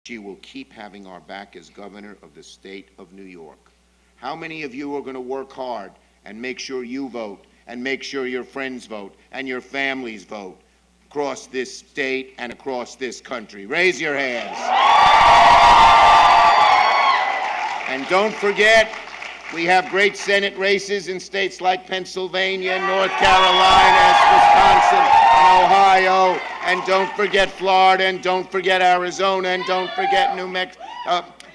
she will keep having our back as governor of the state of New York. How many of you are going to work hard and make sure you vote and make sure your friends vote and your families vote across this state and across this country? Raise your hands. And don't forget, we have great Senate races in states like Pennsylvania, North Carolina, Wisconsin, and Ohio. And don't forget Florida, and don't forget Arizona, and don't forget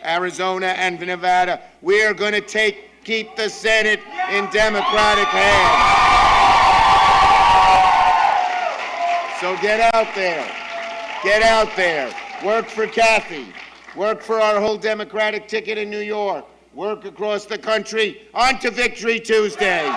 Arizona and Nevada. We're going to keep the Senate in Democratic hands. So get out there. Get out there. Work for Kathy. Work for our whole Democratic ticket in New York. Work across the country. On to Victory Tuesday.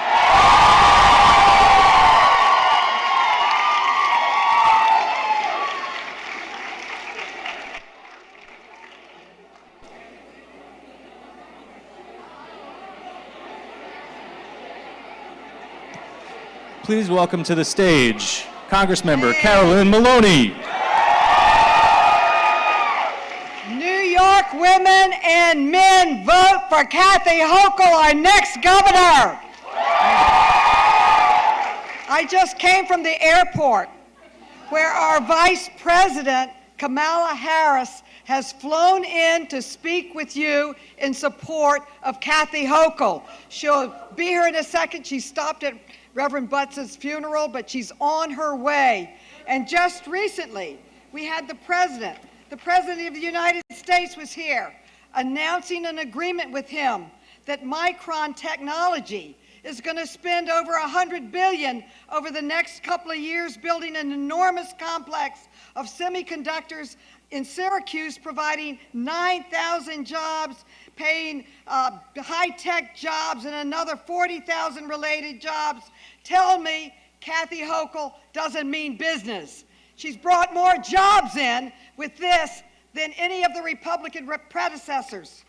Please welcome to the stage Congressmember Carolyn Maloney. New York women and men, vote for Kathy Hochul, our next governor. I just came from the airport where our Vice President, Kamala Harris, has flown in to speak with you in support of Kathy Hochul. She'll be here in a second. She stopped at Reverend Butts' funeral, but she's on her way. And just recently, we had the President of the United States was here, announcing an agreement with him that Micron Technology is going to spend over $100 billion over the next couple of years building an enormous complex of semiconductors in Syracuse, providing 9,000 jobs, paying high-tech jobs and another 40,000 related jobs. Tell me Kathy Hochul doesn't mean business. She's brought more jobs in with this than any of the Republican predecessors.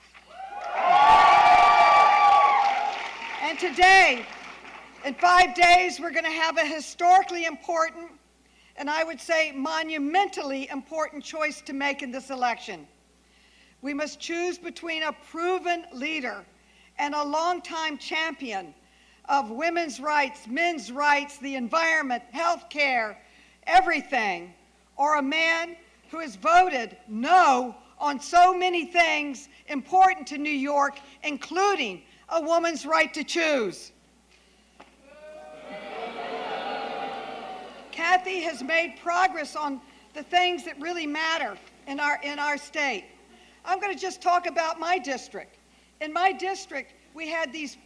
And today, in 5 days, we're going to have a historically important, and I would say monumentally important choice to make in this election. We must choose between a proven leader and a longtime champion of women's rights, men's rights, the environment, health care, everything, or a man who has voted no on so many things important to New York, including a woman's right to choose. Kathy has made progress on the things that really matter in our state. I'm going to just talk about my district. In my district, we had these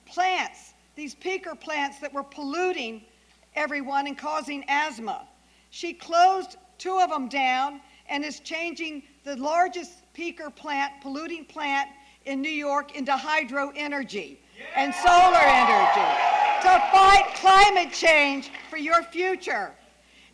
plants, these peaker plants that were polluting everyone and causing asthma. She closed 2 of them down and is changing the largest peaker plant, polluting plant in New York into hydro energy and solar energy to fight climate change for your future.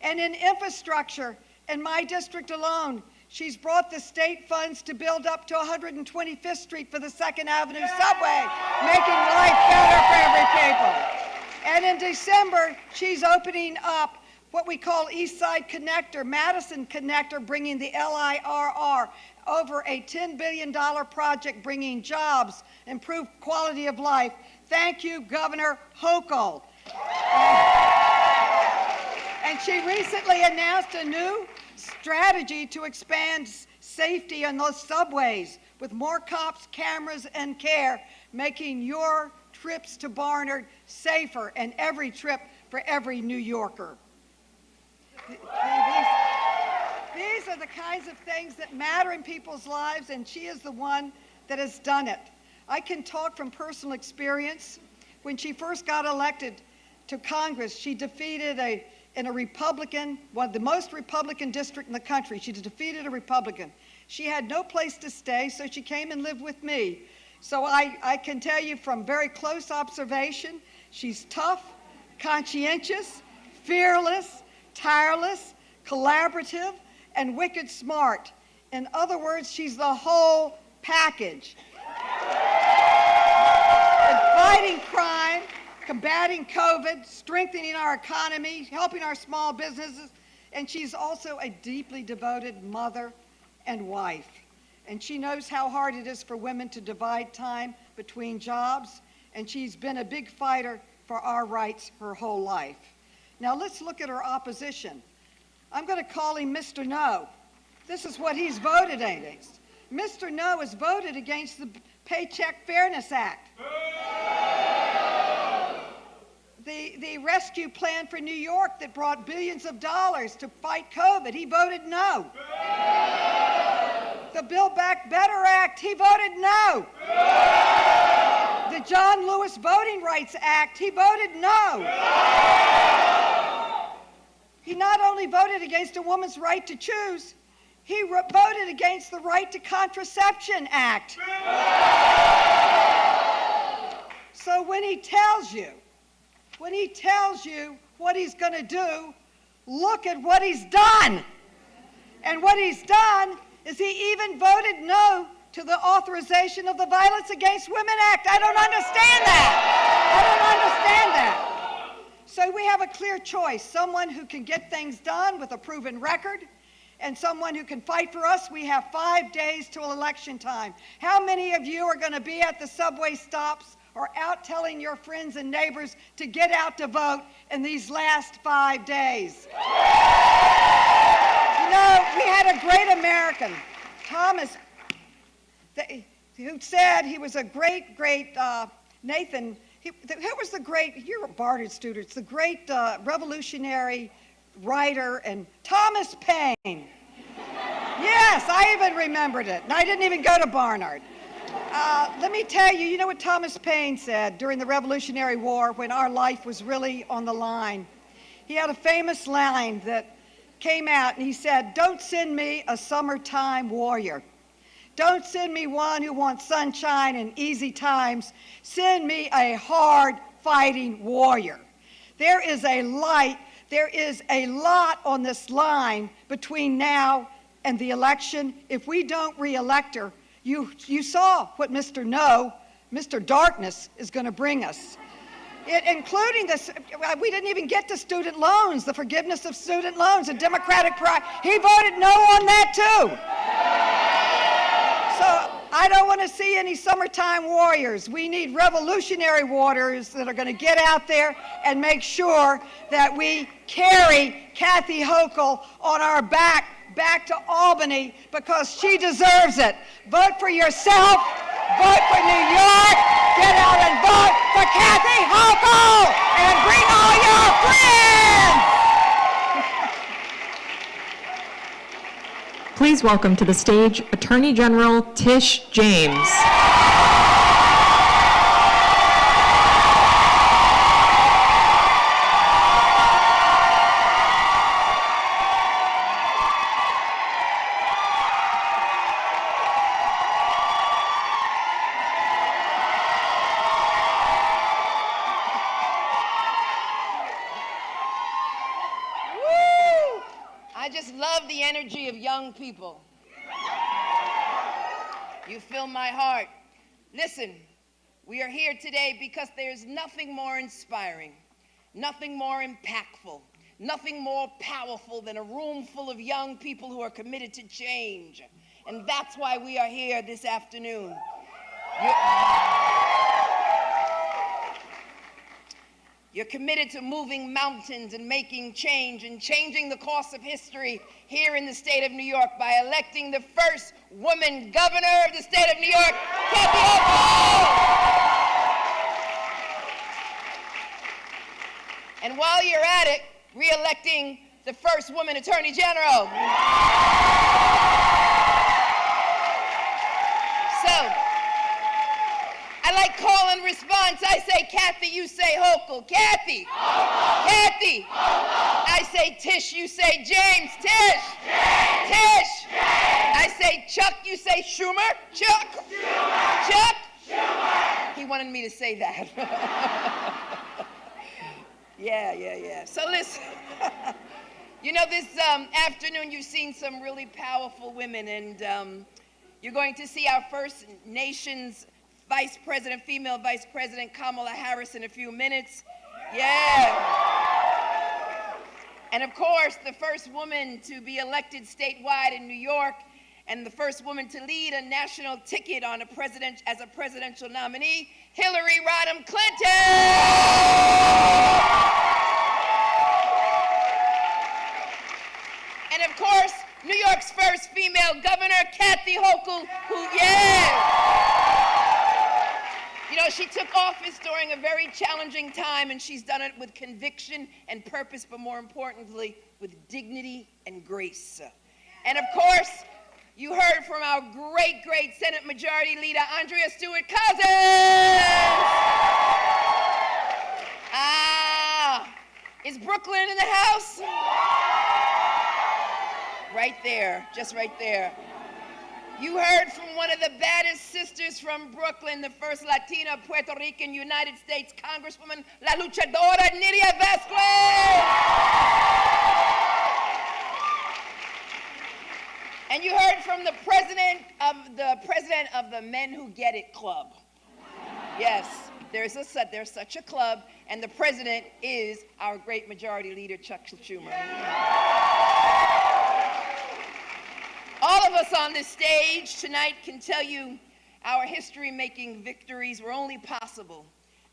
And in infrastructure, in my district alone, she's brought the state funds to build up to 125th Street for the 2nd Avenue subway, making life better for every people. And in December, she's opening up what we call East Side Connector, Madison Connector, bringing the LIRR, over a $10 billion project bringing jobs, improved quality of life. Thank you, Governor Hochul. And she recently announced a new strategy to expand safety on those subways with more cops, cameras, and care, making your trips to Barnard safer and every trip for every New Yorker. These are the kinds of things that matter in people's lives, and she is the one that has done it. I can talk from personal experience. When she first got elected to Congress, she defeated in a Republican, one of the most Republican district in the country. She defeated a Republican. She had no place to stay, so she came and lived with me. So I can tell you from very close observation, she's tough, conscientious, fearless, tireless, collaborative, and wicked smart. In other words, she's the whole package. And fighting crime, combating COVID, strengthening our economy, helping our small businesses, And she's also a deeply devoted mother and wife. And she knows how hard it is for women to divide time between jobs, and she's been a big fighter for our rights her whole life. Now let's look at her opposition. I'm going to call him Mr. No. This is what he's voted against. Mr. No has voted against the Paycheck Fairness Act. The rescue plan for New York that brought billions of dollars to fight COVID, he voted no. The Build Back Better Act, he voted no. The John Lewis Voting Rights Act, he voted no. He not only voted against a woman's right to choose, he voted against the Right to Contraception Act. So when he tells you what he's going to do, look at what he's done. And what he's done is he even voted no to the authorization of the Violence Against Women Act. I don't understand that. So we have a clear choice, someone who can get things done with a proven record, and someone who can fight for us. We have 5 days till election time. How many of you are going to be at the subway stops or out telling your friends and neighbors to get out to vote in these last 5 days? You know, we had a great American, Thomas, who said he was a great, Nathan, who was the great, you're a Barnard student, the great revolutionary writer, and Thomas Paine. Yes, I even remembered it, and I didn't even go to Barnard. Let me tell you, you know what Thomas Paine said during the Revolutionary War when our life was really on the line? He had a famous line that came out, and he said, "Don't send me a summertime warrior. Don't send me one who wants sunshine and easy times. Send me a hard-fighting warrior." There is a lot on this line between now and the election. If we don't re-elect her, you saw what Mr. No, Mr. Darkness, is going to bring us. Including this, we didn't even get to student loans, the forgiveness of student loans, the Democratic pride. He voted no on that too. So I don't want to see any summertime warriors. We need revolutionary warriors that are going to get out there and make sure that we carry Kathy Hochul on our back to Albany, because she deserves it. Vote for yourself. Vote for New York. Get out and vote for Kathy Hochul, and bring all your friends. Please welcome to the stage Attorney General Tish James. I just love the energy of young people. You fill my heart. Listen, we are here today because there's nothing more inspiring, nothing more impactful, nothing more powerful than a room full of young people who are committed to change. And that's why we are here this afternoon. You're committed to moving mountains and making change and changing the course of history here in the state of New York by electing the first woman governor of the state of New York, Kathy Hochul. And while you're at it, re-electing the first woman attorney general. So, I like call and response. I say Kathy, you say Hochul. Kathy. Hochul. Kathy. Hochul. I say Tish, you say James. Tish. James. Tish. James. I say Chuck, you say Schumer. Chuck. Schumer. Chuck. Schumer. He wanted me to say that. Yeah. So listen, you know, this afternoon you've seen some really powerful women, and you're going to see our first nation's Vice President, female Vice President Kamala Harris in a few minutes. Yeah. And of course, the first woman to be elected statewide in New York and the first woman to lead a national ticket on as a presidential nominee, Hillary Rodham Clinton. And of course, New York's first female governor, Kathy Hochul, you know, she took office during a very challenging time, and she's done it with conviction and purpose, but more importantly, with dignity and grace. And of course, you heard from our great, great Senate Majority Leader, Andrea Stewart-Cousins. Is Brooklyn in the house? Right there, just right there. You heard from one of the baddest sisters from Brooklyn, the first Latina Puerto Rican United States Congresswoman, La Luchadora Nydia Vasquez. And you heard from the president of the Men Who Get It Club. Yes, there's such a club, and the president is our great Majority Leader, Chuck Schumer. All of us on this stage tonight can tell you our history-making victories were only possible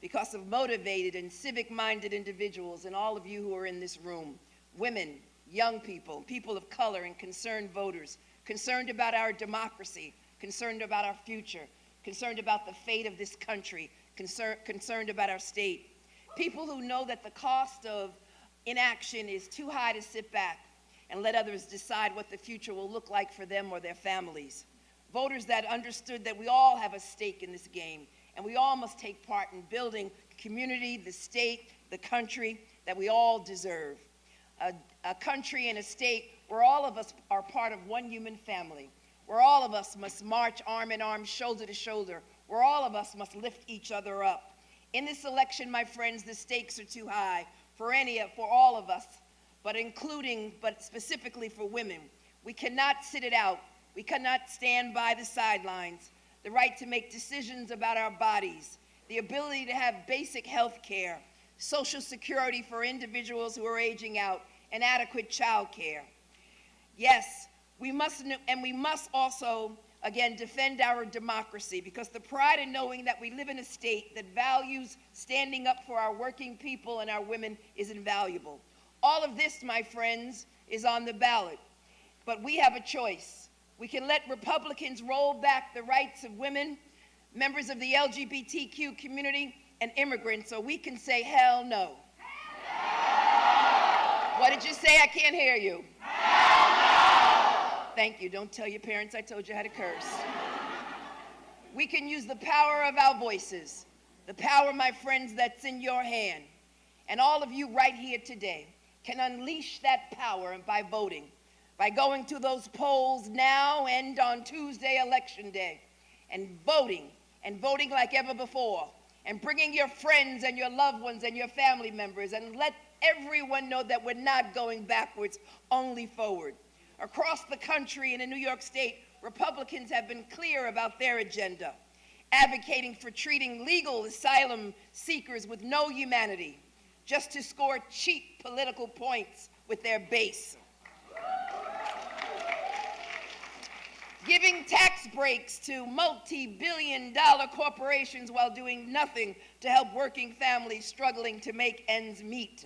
because of motivated and civic-minded individuals, and all of you who are in this room, women, young people, people of color, and concerned voters, concerned about our democracy, concerned about our future, concerned about the fate of this country, concerned about our state. People who know that the cost of inaction is too high to sit back and let others decide what the future will look like for them or their families. Voters that understood that we all have a stake in this game, and we all must take part in building the community, the state, the country that we all deserve. A country and a state where all of us are part of one human family, where all of us must march arm in arm, shoulder to shoulder, where all of us must lift each other up. In this election, my friends, the stakes are too high for all of us, but specifically for women. We cannot sit it out. We cannot stand by the sidelines. The right to make decisions about our bodies, the ability to have basic health care, Social Security for individuals who are aging out, and adequate child care. Yes, we must also, again, defend our democracy, because the pride in knowing that we live in a state that values standing up for our working people and our women is invaluable. All of this, my friends, is on the ballot, but we have a choice. We can let Republicans roll back the rights of women, members of the LGBTQ community, and immigrants, so we can say hell no. What did you say? I can't hear you. Thank you. Don't tell your parents I told you how to curse. We can use the power of our voices, the power, my friends, that's in your hand. And all of you right here today can unleash that power by voting, by going to those polls now and on Tuesday, Election Day, and voting like ever before, and bringing your friends and your loved ones and your family members, and let everyone know that we're not going backwards, only forward. Across the country and in New York State, Republicans have been clear about their agenda, advocating for treating legal asylum seekers with no humanity, just to score cheap political points with their base. Giving tax breaks to multi-billion-dollar corporations while doing nothing to help working families struggling to make ends meet.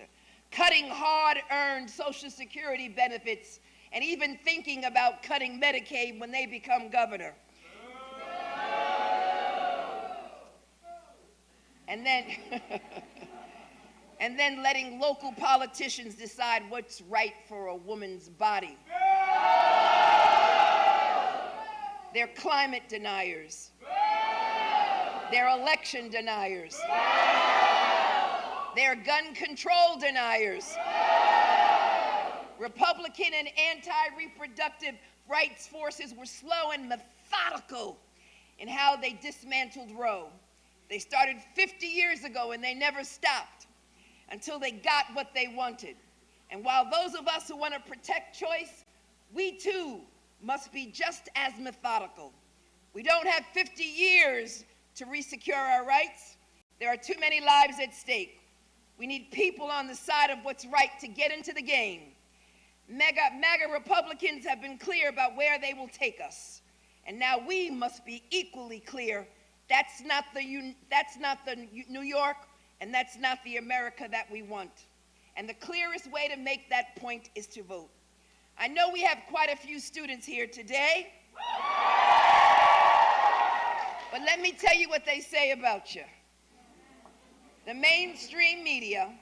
Cutting hard-earned Social Security benefits, and even thinking about cutting Medicaid when they become governor. And then letting local politicians decide what's right for a woman's body. They're climate deniers. They're election deniers. They're gun control deniers. Republican and anti-reproductive rights forces were slow and methodical in how they dismantled Roe. They started 50 years ago and they never stopped until they got what they wanted. And while those of us who want to protect choice, we too must be just as methodical. We don't have 50 years to resecure our rights. There are too many lives at stake. We need people on the side of what's right to get into the game. MAGA Republicans have been clear about where they will take us. And now we must be equally clear. That's not the New York, and that's not the America that we want. And the clearest way to make that point is to vote. I know we have quite a few students here today, but let me tell you what they say about you. The mainstream media,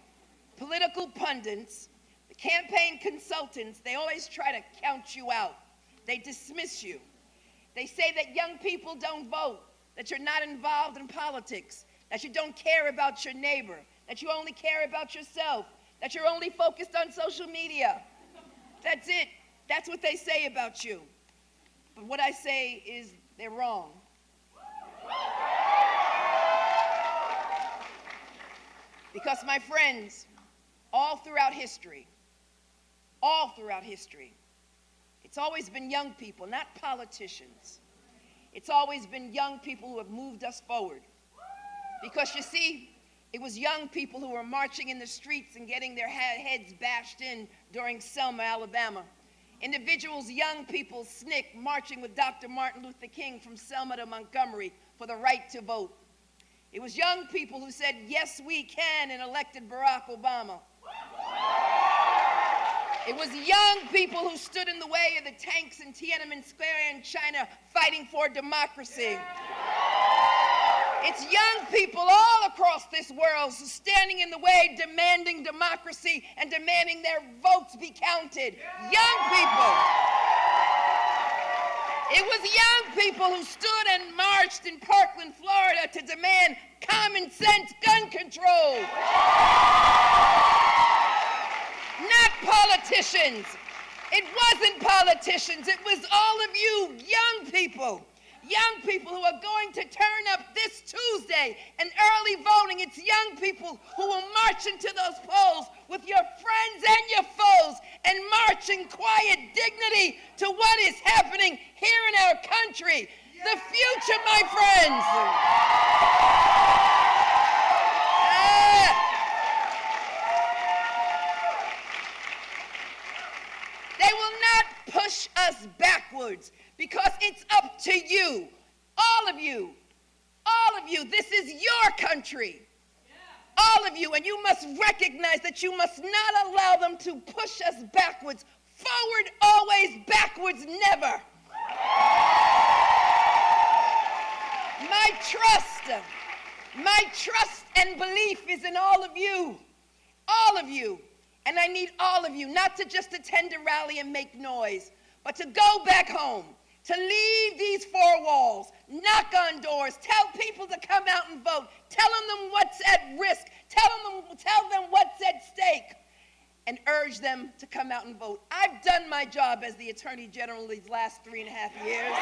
political pundits, the campaign consultants, they always try to count you out. They dismiss you. They say that young people don't vote, that you're not involved in politics, that you don't care about your neighbor, that you only care about yourself, that you're only focused on social media. That's it. That's what they say about you. But what I say is they're wrong. Because, my friends, all throughout history, it's always been young people, not politicians. It's always been young people who have moved us forward. Because, you see, it was young people who were marching in the streets and getting their heads bashed in during Selma, Alabama. Individuals, young people, SNCC, marching with Dr. Martin Luther King from Selma to Montgomery for the right to vote. It was young people who said, yes, we can, and elected Barack Obama. It was young people who stood in the way of the tanks in Tiananmen Square in China fighting for democracy. It's young people all across this world standing in the way, demanding democracy and demanding their votes be counted. Young people. It was young people who stood and marched in Parkland, Florida to demand common sense gun control. Not politicians. It wasn't politicians. It was all of you young people. Young people who are going to turn up this Tuesday and early voting. It's young people who will march into those polls with your friends and your foes and march in quiet dignity to what is happening here in our country. The future, my friends. They will not push us backwards. Because it's up to you, all of you, this is your country, all of you, and you must recognize that you must not allow them to push us backwards. Forward always, backwards never. My trust and belief is in all of you, and I need all of you, not to just attend a rally and make noise, but to go back home. To leave these four walls, knock on doors, tell people to come out and vote, tell them what's at risk, tell them what's at stake, and urge them to come out and vote. I've done my job as the Attorney General these last 3.5 years.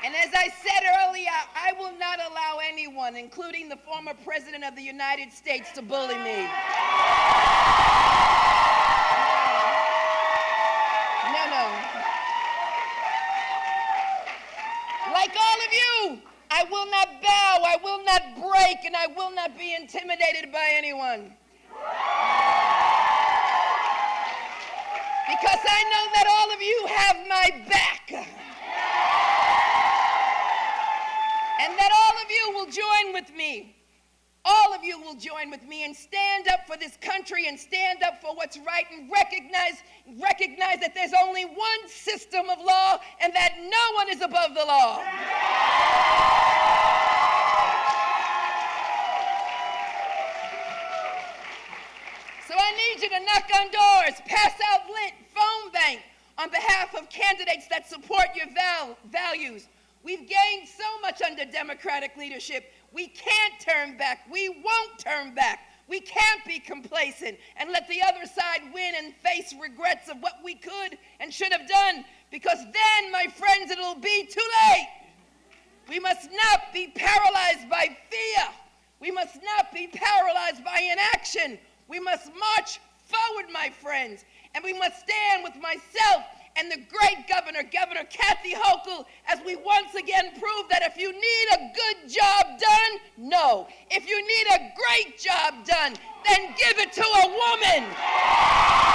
And as I said earlier, I will not allow anyone, including the former President of the United States, to bully me. No. Like all of you, I will not bow, I will not break, and I will not be intimidated by anyone. Because I know that all of you have my back. And that all of you will join with me. All of you will join with me and stand up for this country and stand up for what's right and recognize that there's only one system of law and that no one is above the law. So I need you to knock on doors, pass out lint, phone bank on behalf of candidates that support your values. We've gained so much under Democratic leadership. We can't turn back. We won't turn back. We can't be complacent and let the other side win and face regrets of what we could and should have done, because then, my friends, it'll be too late. We must not be paralyzed by fear. We must not be paralyzed by inaction. We must march forward, my friends, and we must stand with myself and the great governor, Governor Kathy Hochul, as we once again prove that if you need a good job done, no. If you need a great job done, then give it to a woman.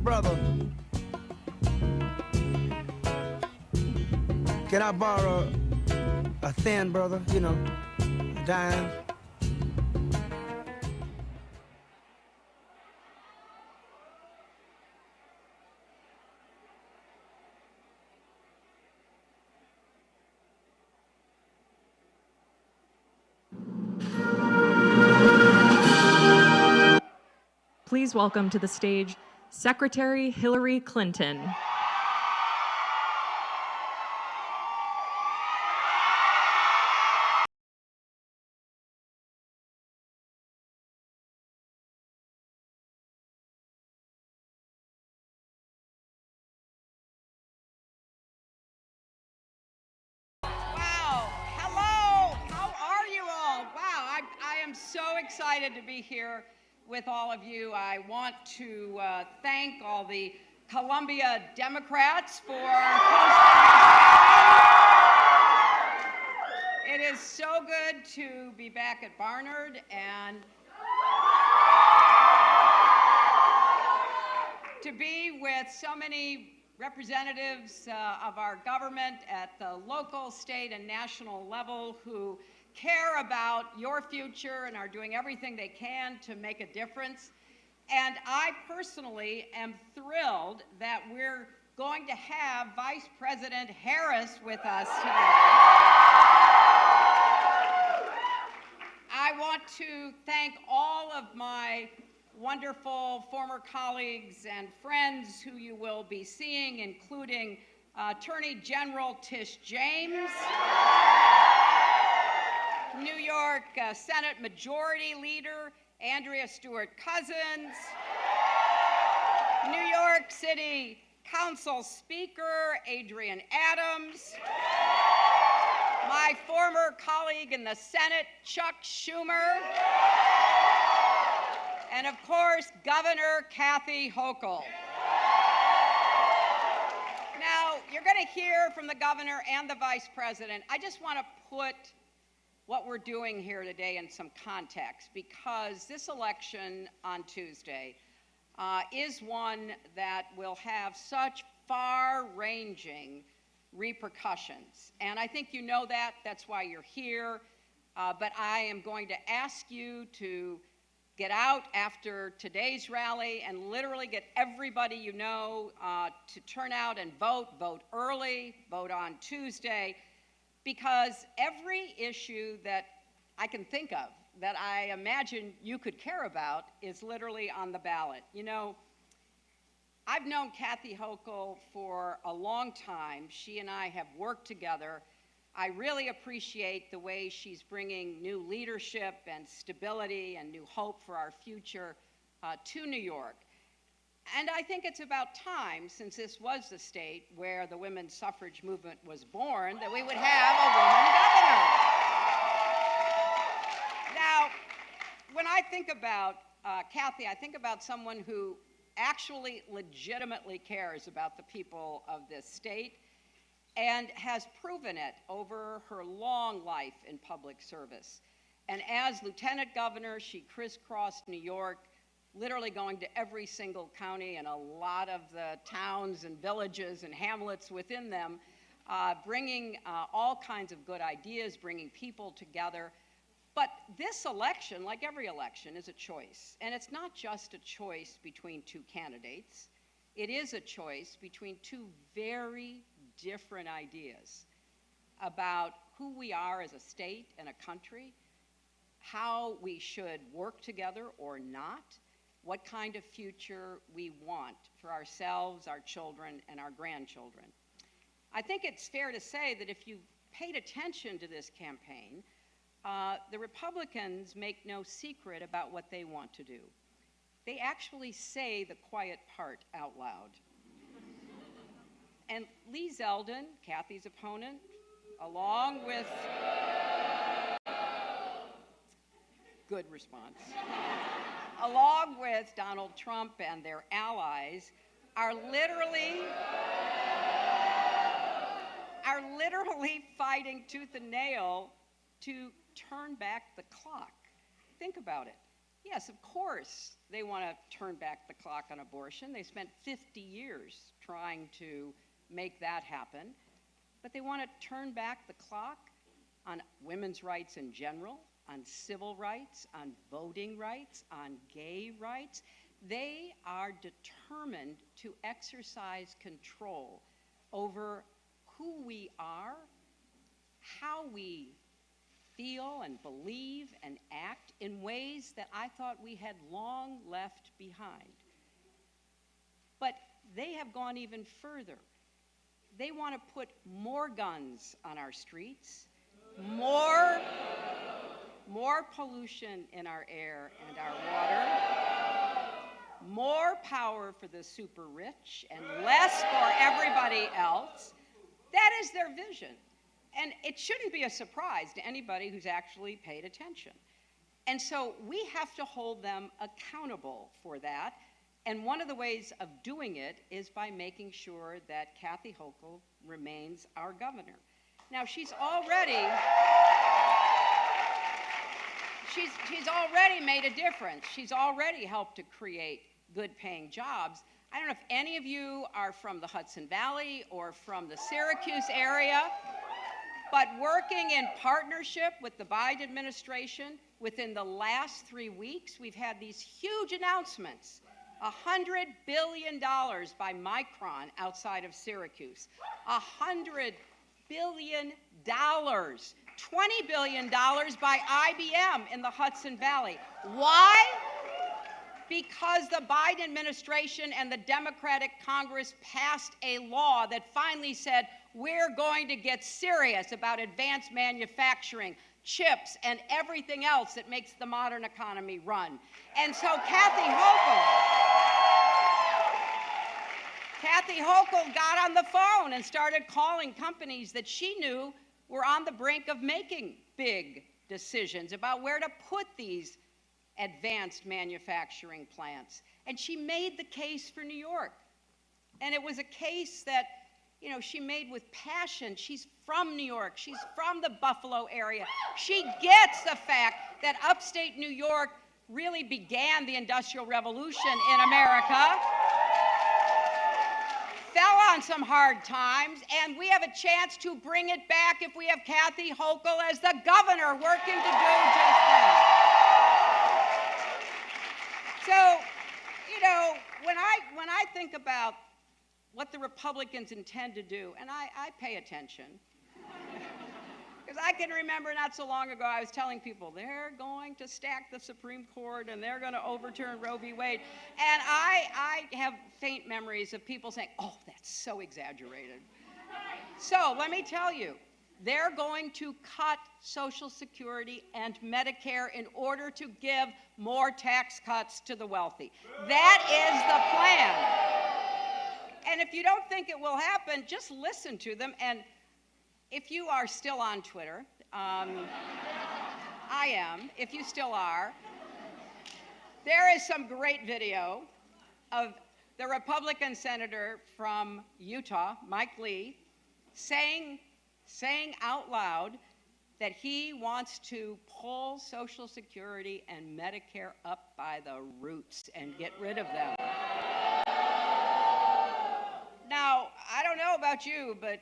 brother, can I borrow a thin, brother, you know, a dime? Please welcome to the stage Secretary Hillary Clinton. Wow. Hello. How are you all? Wow. I am so excited to be here with all of you. I want to thank all the Columbia Democrats for hosting this. It is so good to be back at Barnard and to be with so many representatives of our government at the local, state, and national level who care about your future and are doing everything they can to make a difference. And I personally am thrilled that we're going to have Vice President Harris with us today. I want to thank all of my wonderful former colleagues and friends who you will be seeing, including Attorney General Tish James, New York Senate Majority Leader Andrea Stewart-Cousins, New York City Council Speaker Adrian Adams, my former colleague in the Senate Chuck Schumer, and of course Governor Kathy Hochul. Now, you're going to hear from the governor and the vice president. I just want to put what we're doing here today in some context, because this election on Tuesday is one that will have such far-ranging repercussions. And I think you know that. That's why you're here. But I am going to ask you to get out after today's rally and literally get everybody you know to turn out and vote early, vote on Tuesday, because every issue that I can think of that I imagine you could care about is literally on the ballot. You know, I've known Kathy Hochul for a long time. She and I have worked together. I really appreciate the way she's bringing new leadership and stability and new hope for our future to New York. And I think it's about time, since this was the state where the women's suffrage movement was born, that we would have a woman governor. Now, when I think about Kathy, I think about someone who actually legitimately cares about the people of this state and has proven it over her long life in public service. And as lieutenant governor, she crisscrossed New York, literally going to every single county and a lot of the towns and villages and hamlets within them, bringing all kinds of good ideas, bringing people together. But this election, like every election, is a choice. And it's not just a choice between two candidates. It is a choice between two very different ideas about who we are as a state and a country, how we should work together or not, what kind of future we want for ourselves, our children, and our grandchildren. I think it's fair to say that if you paid attention to this campaign, the Republicans make no secret about what they want to do. They actually say the quiet part out loud. And Lee Zeldin, Kathy's opponent, along with, good response, along with Donald Trump and their allies, are literally fighting tooth and nail to turn back the clock. Think about it. Yes, of course, they want to turn back the clock on abortion. They spent 50 years trying to make that happen. But they want to turn back the clock on women's rights in general, on civil rights, on voting rights, on gay rights. They are determined to exercise control over who we are, how we feel and believe and act in ways that I thought we had long left behind. But they have gone even further. They want to put more guns on our streets, more pollution in our air and our water, more power for the super rich and less for everybody else. That is their vision. And it shouldn't be a surprise to anybody who's actually paid attention. And so we have to hold them accountable for that. And one of the ways of doing it is by making sure that Kathy Hochul remains our governor. Now, she's already made a difference. She's already helped to create good-paying jobs. I don't know if any of you are from the Hudson Valley or from the Syracuse area, but working in partnership with the Biden administration, within the last 3 weeks, we've had these huge announcements. $100 billion by Micron outside of Syracuse. $100 billion. $20 billion by IBM in the Hudson Valley. Why? Because the Biden administration and the Democratic Congress passed a law that finally said, we're going to get serious about advanced manufacturing, chips, and everything else that makes the modern economy run. And so Kathy Hochul got on the phone and started calling companies that she knew were on the brink of making big decisions about where to put these advanced manufacturing plants. And she made the case for New York. And it was a case that, you know, she made with passion. She's from New York. She's from the Buffalo area. She gets the fact that upstate New York really began the Industrial Revolution in America, fell on some hard times, and we have a chance to bring it back if we have Kathy Hochul as the governor working to do just that. So, you know, when I think about what the Republicans intend to do, and I pay attention, because I can remember not so long ago I was telling people they're going to stack the Supreme Court and they're going to overturn Roe v. Wade. And I have faint memories of people saying, oh, that's so exaggerated. So let me tell you, they're going to cut Social Security and Medicare in order to give more tax cuts to the wealthy. That is the plan. And if you don't think it will happen, just listen to them. And if you are still on Twitter, I am, if you still are, there is some great video of the Republican senator from Utah, Mike Lee, saying out loud that he wants to pull Social Security and Medicare up by the roots and get rid of them. Now, I don't know about you, but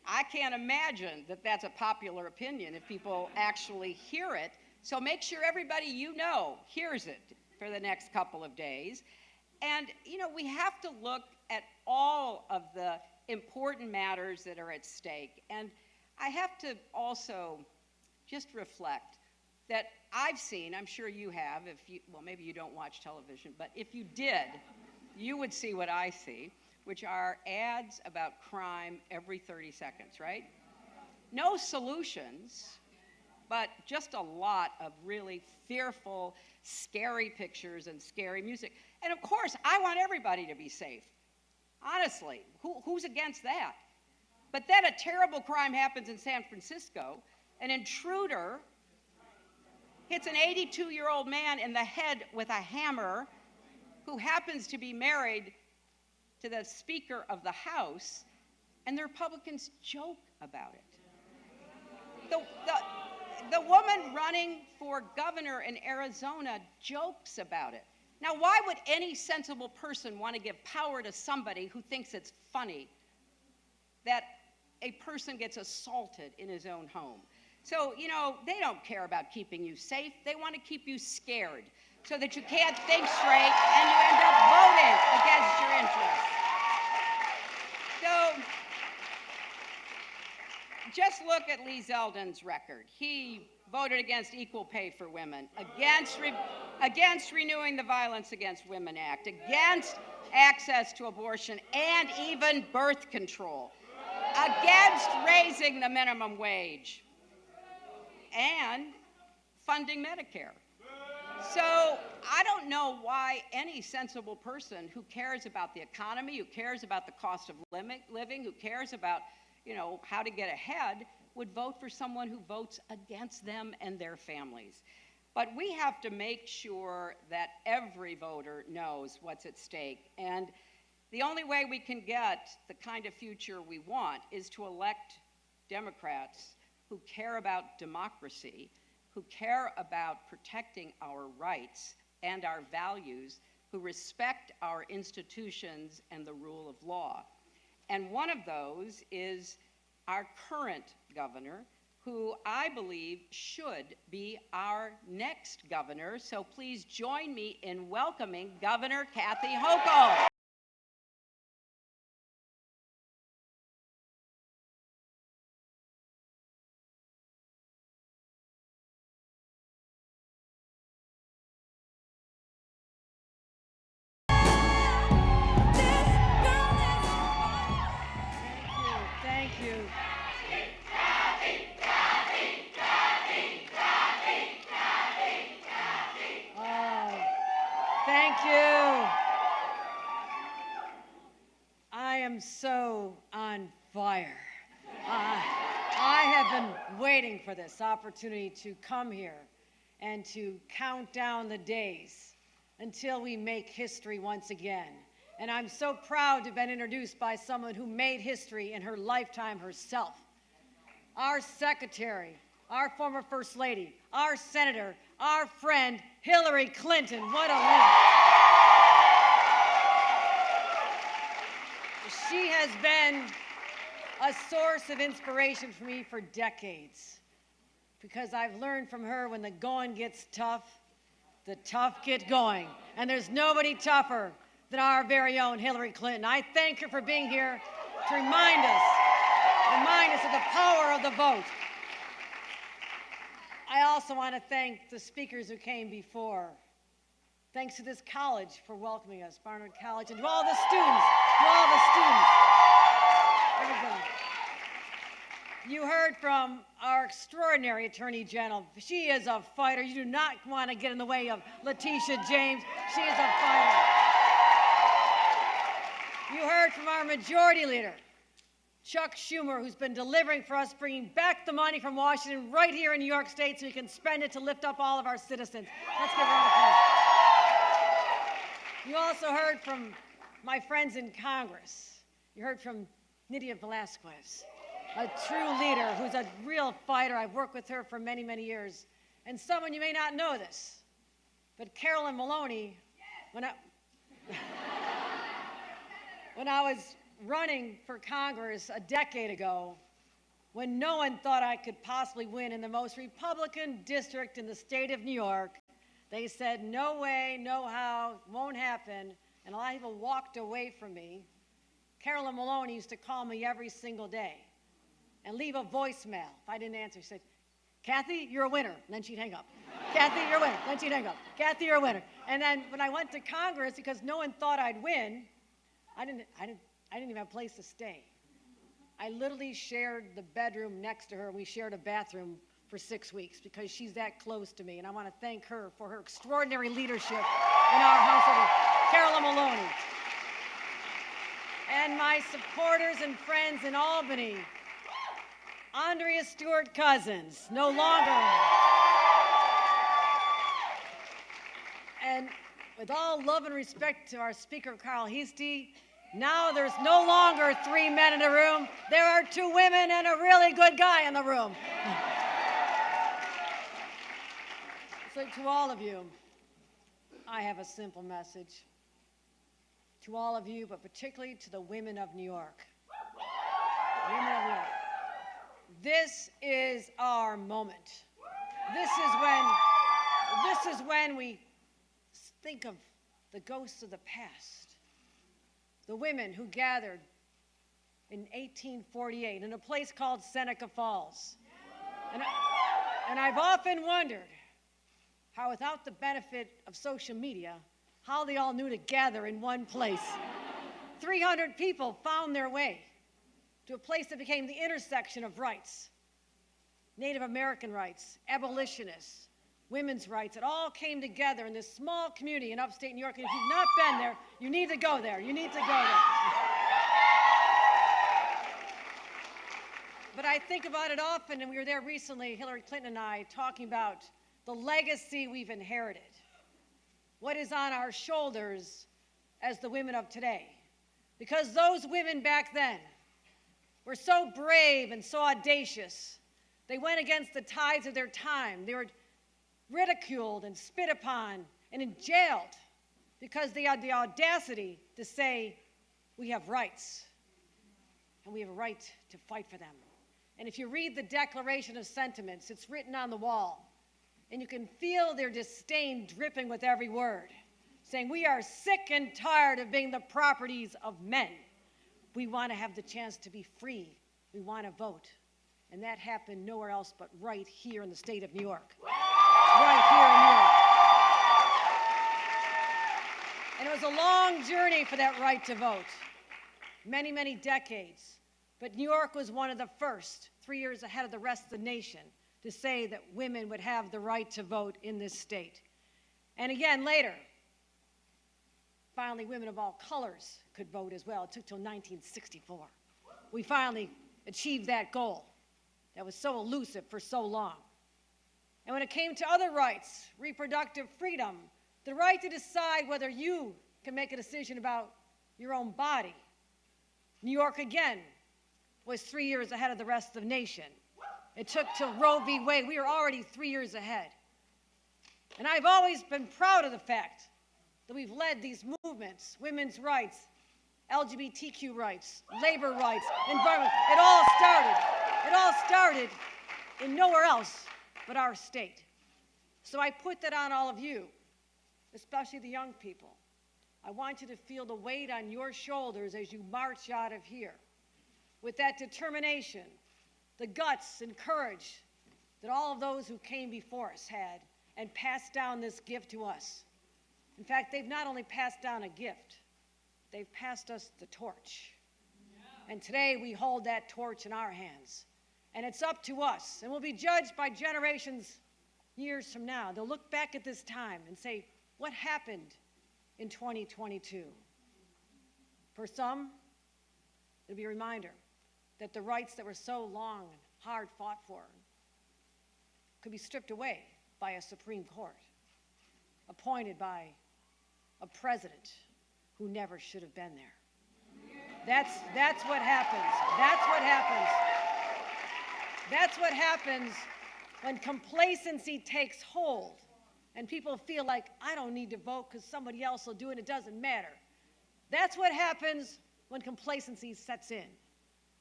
I can't imagine that that's a popular opinion if people actually hear it. So make sure everybody you know hears it for the next couple of days. And, you know, we have to look at all of the important matters that are at stake. And I have to also just reflect that I've seen, I'm sure you have, well, maybe you don't watch television, but if you did, you would see what I see, which are ads about crime every 30 seconds, right? No solutions, but just a lot of really fearful, scary pictures and scary music. And of course, I want everybody to be safe. Honestly, who's against that? But then a terrible crime happens in San Francisco. An intruder hits an 82-year-old man in the head with a hammer who happens to be married to the Speaker of the House, and the Republicans joke about it. the woman running for governor in Arizona jokes about it. Now, why would any sensible person want to give power to somebody who thinks it's funny that a person gets assaulted in his own home? So, you know, they don't care about keeping you safe. They want to keep you scared so that you can't think straight and you end up voting against your interests. So, just look at Lee Zeldin's record. He voted against equal pay for women, against renewing the Violence Against Women Act, against access to abortion and even birth control, against raising the minimum wage, and funding Medicare. So I don't know why any sensible person who cares about the economy, who cares about the cost of living, who cares about, you know, how to get ahead, would vote for someone who votes against them and their families. But we have to make sure that every voter knows what's at stake. And the only way we can get the kind of future we want is to elect Democrats who care about democracy, who care about protecting our rights and our values, who respect our institutions and the rule of law. And one of those is our current governor, who I believe should be our next governor. So please join me in welcoming Governor Kathy Hochul. Thank you. Thank you. I am so on fire. I have been waiting for this opportunity to come here and to count down the days until we make history once again. And I'm so proud to have been introduced by someone who made history in her lifetime herself. Our secretary, our former First Lady, our senator, our friend, Hillary Clinton. What a woman. She has been a source of inspiration for me for decades, because I've learned from her when the going gets tough, the tough get going. And there's nobody tougher than our very own Hillary Clinton. I thank her for being here to remind us of the power of the vote. I also want to thank the speakers who came before. Thanks to this college for welcoming us, Barnard College, and to all the students, Everybody. You heard from our extraordinary Attorney General. She is a fighter. You do not want to get in the way of Letitia James. She is a fighter. You heard from our Majority Leader, Chuck Schumer, who's been delivering for us, bringing back the money from Washington right here in New York State so we can spend it to lift up all of our citizens. Let's give a round of applause. You also heard from my friends in Congress. You heard from Nydia Velázquez, a true leader who's a real fighter. I've worked with her for many, many years. And someone, you may not know this, but Carolyn Maloney, when I was running for Congress a decade ago, when no one thought I could possibly win in the most Republican district in the state of New York, they said, no way, no how, won't happen, and a lot of people walked away from me. Carolyn Maloney used to call me every single day and leave a voicemail. If I didn't answer, she said, Kathy, you're a winner. And then she'd hang up. Kathy, you're a winner. Then she'd hang up. Kathy, you're a winner. And then when I went to Congress, because no one thought I'd win, I didn't even have a place to stay. I literally shared the bedroom next to her. We shared a bathroom for 6 weeks because she's that close to me. And I want to thank her for her extraordinary leadership in our House, Carolyn Maloney. And my supporters and friends in Albany, Andrea Stewart Cousins, no longer. And with all love and respect to our Speaker, Carl Heastie, now there's no longer 3 men in a room. There are 2 women and a really good guy in the room. So to all of you, I have a simple message. To all of you, but particularly to the women of New York. Women of New York. This is our moment. This is when we think of the ghosts of the past. The women who gathered in 1848 in a place called Seneca Falls. And I've often wondered how, without the benefit of social media, how they all knew to gather in one place. 300 people found their way to a place that became the intersection of rights. Native American rights, abolitionists, women's rights. It all came together in this small community in upstate New York. And if you've not been there, you need to go there. You need to go there. But I think about it often, and we were there recently, Hillary Clinton and I, talking about the legacy we've inherited. What is on our shoulders as the women of today. Because those women back then were so brave and so audacious. They went against the tides of their time. They were ridiculed and spit upon and jailed because they had the audacity to say, we have rights, and we have a right to fight for them. And if you read the Declaration of Sentiments, it's written on the wall, and you can feel their disdain dripping with every word, saying, we are sick and tired of being the properties of men. We want to have the chance to be free. We want to vote. And that happened nowhere else but right here in the state of New York. Right here in New York. And it was a long journey for that right to vote. Many, many decades. But New York was one of the first, 3 years ahead of the rest of the nation, to say that women would have the right to vote in this state. And again, later, finally, women of all colors could vote as well. It took till 1964. We finally achieved that goal that was so elusive for so long. And when it came to other rights, reproductive freedom, the right to decide whether you can make a decision about your own body, New York again was 3 years ahead of the rest of the nation. It took till Roe v. Wade. We were already 3 years ahead. And I've always been proud of the fact that we've led these movements, women's rights, LGBTQ rights, labor rights, environment. It all started in nowhere else but our state. So I put that on all of you, especially the young people. I want you to feel the weight on your shoulders as you march out of here with that determination, the guts and courage that all of those who came before us had and passed down this gift to us. In fact, they've not only passed down a gift, they've passed us the torch. And today we hold that torch in our hands. And it's up to us. And we'll be judged by generations years from now. They'll look back at this time and say, what happened in 2022? For some, it'll be a reminder that the rights that were so long and hard fought for could be stripped away by a Supreme Court, appointed by a president who never should have been there. That's what happens. That's what happens. That's what happens when complacency takes hold and people feel like, I don't need to vote because somebody else will do it, it doesn't matter. That's what happens when complacency sets in.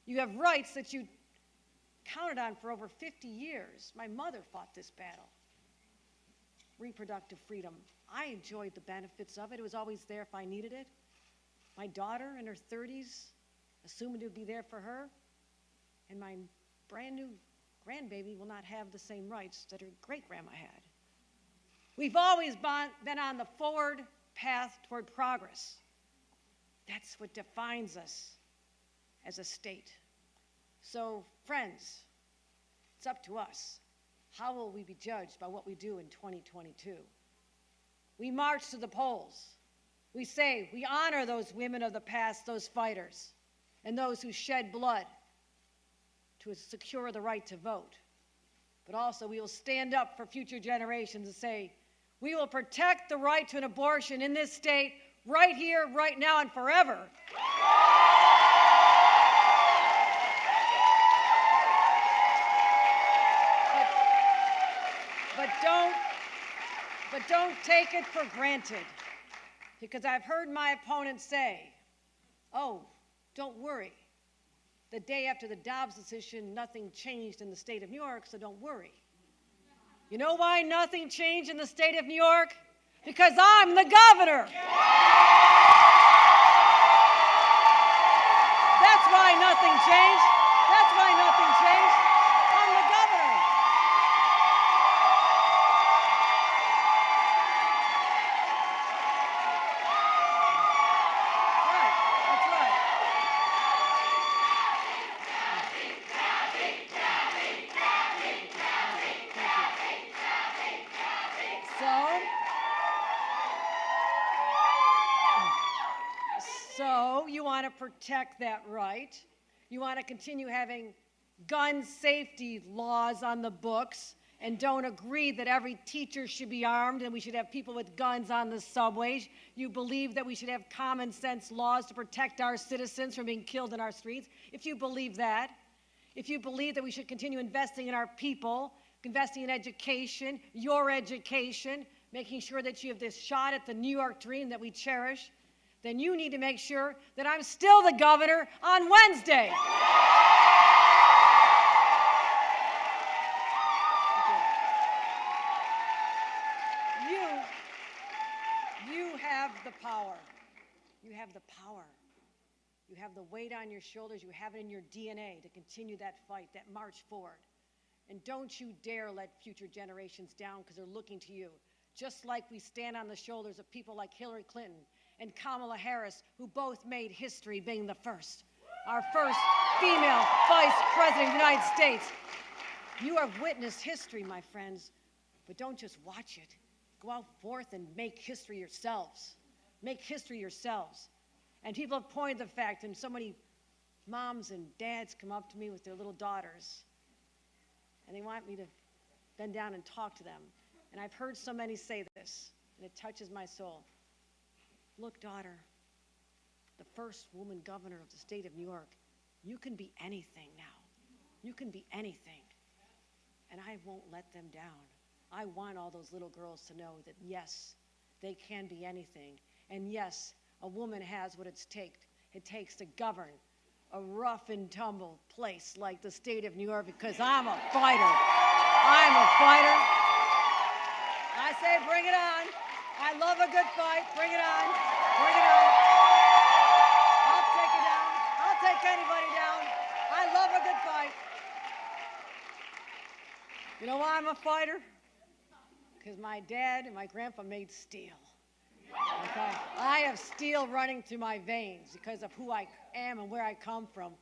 You have rights that you counted on for over 50 years. My mother fought this battle. Reproductive freedom. I enjoyed the benefits of it. It was always there if I needed it. My daughter in her 30s, assuming it would be there for her, and my brand new grandbaby will not have the same rights that her great-grandma had. We've always been on the forward path toward progress. That's what defines us as a state. So, friends, it's up to us. How will we be judged by what we do in 2022? We march to the polls. We say we honor those women of the past, those fighters, and those who shed blood to secure the right to vote. But also we will stand up for future generations and say, we will protect the right to an abortion in this state right here, right now, and forever. But don't take it for granted, because I've heard my opponents say, oh, don't worry. The day after the Dobbs decision, nothing changed in the state of New York, so don't worry. You know why nothing changed in the state of New York? Because I'm the governor. That's why nothing changed. That's why nothing changed. I'm the governor. Right, that's right. So you want to protect that right. You want to continue having gun safety laws on the books and don't agree that every teacher should be armed and we should have people with guns on the subways. You believe that we should have common sense laws to protect our citizens from being killed in our streets. If you believe that, if you believe that we should continue investing in our people, investing in education, your education, making sure that you have this shot at the New York dream that we cherish, then you need to make sure that I'm still the governor on Wednesday. You have the power. You have the power. You have the weight on your shoulders. You have it in your DNA to continue that fight, that march forward. And don't you dare let future generations down, because they're looking to you. Just like we stand on the shoulders of people like Hillary Clinton and Kamala Harris, who both made history being the first. Our first female vice president of the United States. You have witnessed history, my friends, but don't just watch it. Go out forth and make history yourselves. Make history yourselves. And people have pointed the fact, and so many moms and dads come up to me with their little daughters, and they want me to bend down and talk to them. And I've heard so many say this, and it touches my soul. Look, daughter, the first woman governor of the state of New York, you can be anything now. You can be anything. And I won't let them down. I want all those little girls to know that, yes, they can be anything. And yes, a woman has what it takes to govern a rough and tumble place like the state of New York, because I'm a fighter. I'm a fighter. I say bring it on. I love a good fight. Bring it on. Bring it on. I'll take it down. I'll take anybody down. I love a good fight. You know why I'm a fighter? Because my dad and my grandpa made steel. Okay? I have steel running through my veins because of who I am and where I come from.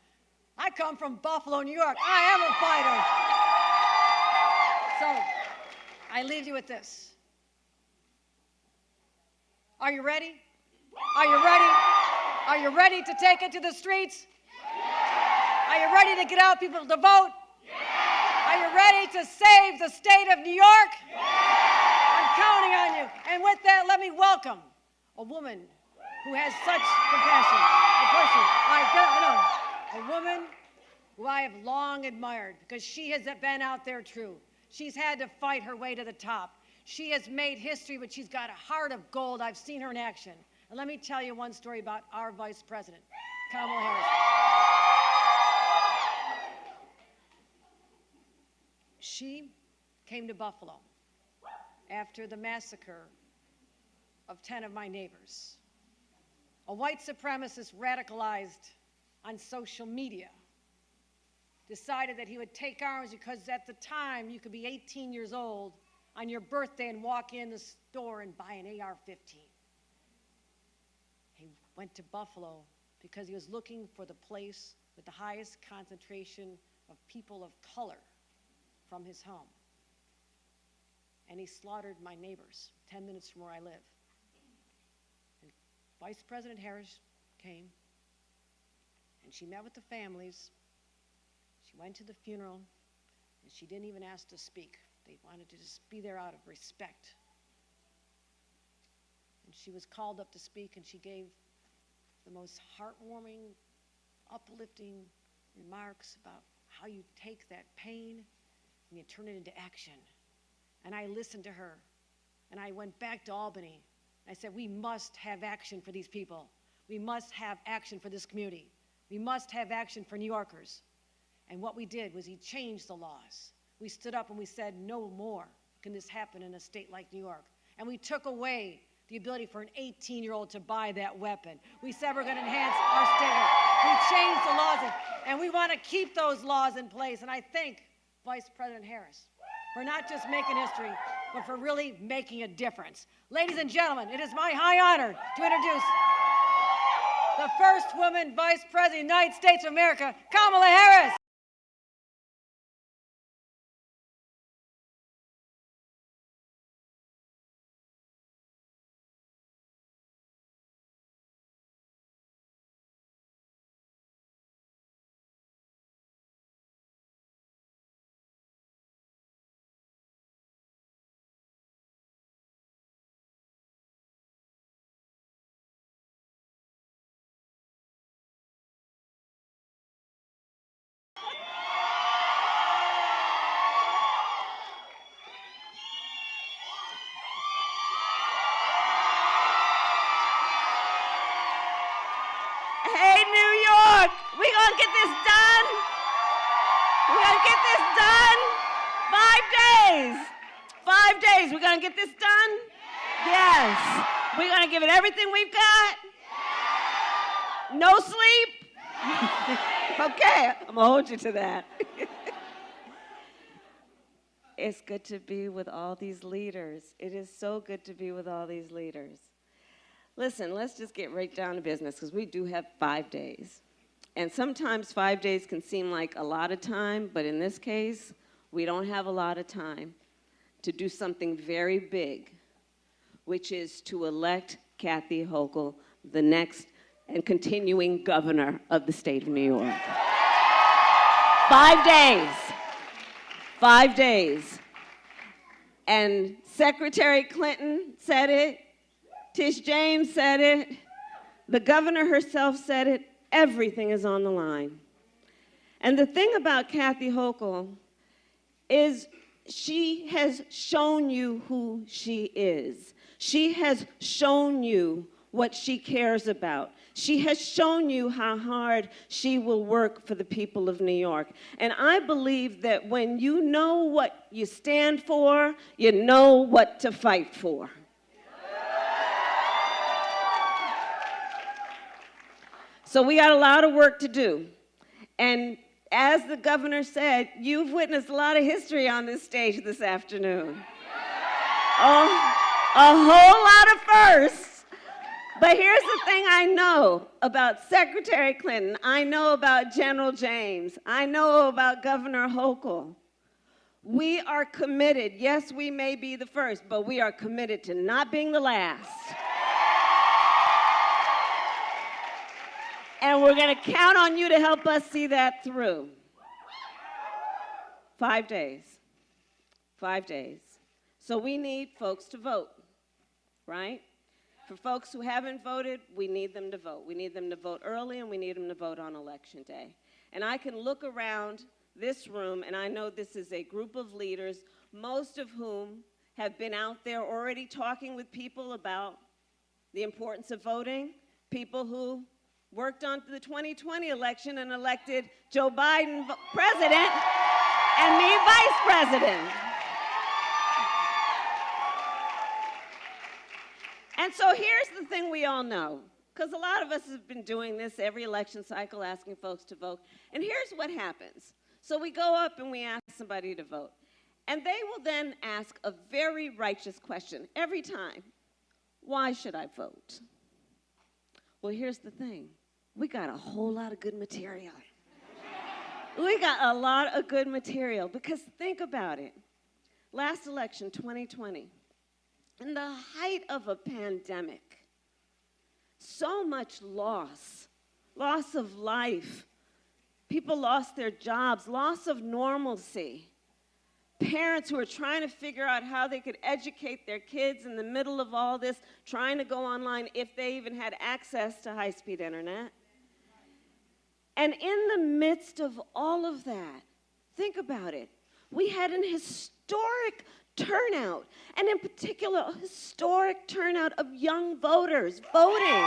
I come from Buffalo, New York. I am a fighter. So, I leave you with this. Are you ready? Are you ready? Are you ready to take it to the streets? Are you ready to get out people to vote? Are you ready to save the state of New York? I'm counting on you. And with that, let me welcome a woman who has such compassion. A woman who I have long admired because she has been out there true. She's had to fight her way to the top. She has made history, but she's got a heart of gold. I've seen her in action. And let me tell you one story about our vice president, Kamala Harris. She came to Buffalo after the massacre of 10 of my neighbors. A white supremacist radicalized on social media decided that he would take arms because at the time you could be 18 years old on your birthday and walk in the store and buy an AR-15. He went to Buffalo because he was looking for the place with the highest concentration of people of color from his home. And he slaughtered my neighbors 10 minutes from where I live. And Vice President Harris came, and she met with the families. She went to the funeral, and she didn't even ask to speak. They wanted to just be there out of respect. And she was called up to speak, and she gave the most heartwarming, uplifting remarks about how you take that pain and you turn it into action. And I listened to her, and I went back to Albany. I said, we must have action for these people. We must have action for this community. We must have action for New Yorkers. And what we did was he changed the laws. We stood up and we said, no more can this happen in a state like New York. And we took away the ability for an 18-year-old to buy that weapon. We said we're going to enhance our state. We changed the laws, and we want to keep those laws in place. And I thank Vice President Harris for not just making history, but for really making a difference. Ladies and gentlemen, it is my high honor to introduce the first woman Vice President of the United States of America, Kamala Harris. Hey, New York, we gonna get this done. We're gonna get this done. 5 days. 5 days, we're gonna get this done? Yes. We're gonna give it everything we've got? No sleep? Okay, I'm gonna hold you to that. It's good to be with all these leaders. It is so good to be with all these leaders. Listen, let's just get right down to business, because we do have 5 days. And sometimes 5 days can seem like a lot of time, but in this case, we don't have a lot of time to do something very big, which is to elect Kathy Hochul, the next and continuing governor of the state of New York. 5 days. 5 days. And Secretary Clinton said it. Tish James said it. The governor herself said it. Everything is on the line. And the thing about Kathy Hochul is she has shown you who she is. She has shown you what she cares about. She has shown you how hard she will work for the people of New York. And I believe that when you know what you stand for, you know what to fight for. So we got a lot of work to do. And as the governor said, you've witnessed a lot of history on this stage this afternoon. Oh, a whole lot of firsts. But here's the thing I know about Secretary Clinton. I know about General James. I know about Governor Hochul. We are committed. Yes, we may be the first, but we are committed to not being the last. And we're going to count on you to help us see that through. 5 days. 5 days. So we need folks to vote, right? For folks who haven't voted, we need them to vote. We need them to vote early, and we need them to vote on Election Day. And I can look around this room, and I know this is a group of leaders, most of whom have been out there already talking with people about the importance of voting, people who worked on the 2020 election and elected Joe Biden president and me vice president. And so here's the thing we all know, because a lot of us have been doing this every election cycle, asking folks to vote. And here's what happens. So we go up and we ask somebody to vote. And they will then ask a very righteous question every time. Why should I vote? Well, here's the thing. We got a whole lot of good material. We got a lot of good material, because think about it. Last election, 2020, in the height of a pandemic, so much loss of life. People lost their jobs, loss of normalcy. Parents who are trying to figure out how they could educate their kids in the middle of all this, trying to go online if they even had access to high-speed internet. And in the midst of all of that, think about it. We had an historic turnout, and in particular, a historic turnout of young voters voting.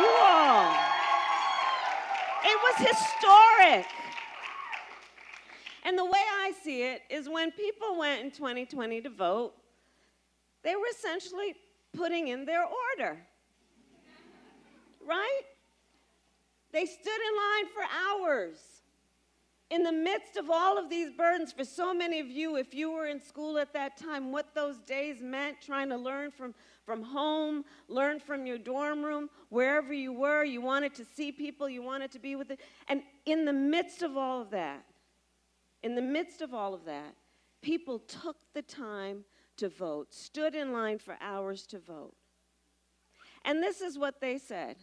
You all. It was historic. And the way I see it is when people went in 2020 to vote, they were essentially putting in their order, right? They stood in line for hours in the midst of all of these burdens. For so many of you, if you were in school at that time, what those days meant, trying to learn from home, learn from your dorm room, wherever you were, you wanted to see people, you wanted to be with it. And in the midst of all of that, people took the time to vote, stood in line for hours to vote. And this is what they said.